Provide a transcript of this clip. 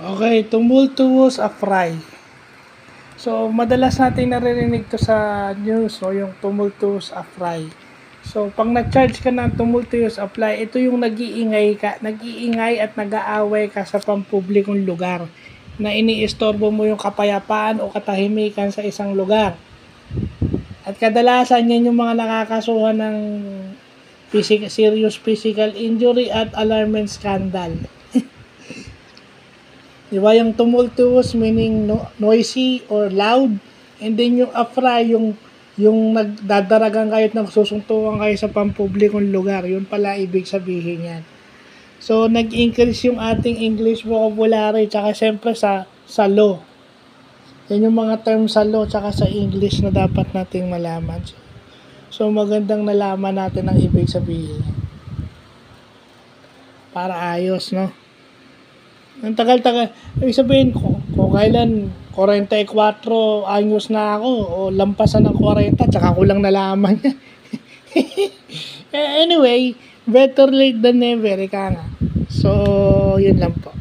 Okay, tumultuous affray. So, madalas natin naririnig to sa news, no, yung tumultuous affray. So, pag nag-charge ka ng tumultuous affray, ito yung nag-iingay at nag-aaway ka sa pampublikong lugar na iniistorbo mo yung kapayapaan o katahimikan sa isang lugar. At kadalasan yan yung mga nakakasuhan ng serious physical injury at alarming scandal. Diba yung tumultuous meaning noisy or loud, and then yung affray yung nagdadaragan kayo at nagsusuntukan kayo sa pampublikong lugar. Yun pala ibig sabihin yan. So nag-increase yung ating English vocabulary tsaka siyempre sa law. Yan yung mga term sa law tsaka sa English na dapat nating malaman. So magandang nalaman natin ang ibig sabihin para ayos, no? Ang tagal-tagal. Ibig sabihin ko, kung kailan 44 anyos na ako o lampasan ng 40, tsaka ko lang nalaman niya. Anyway, better late than never, ika nga. So, yun lang po.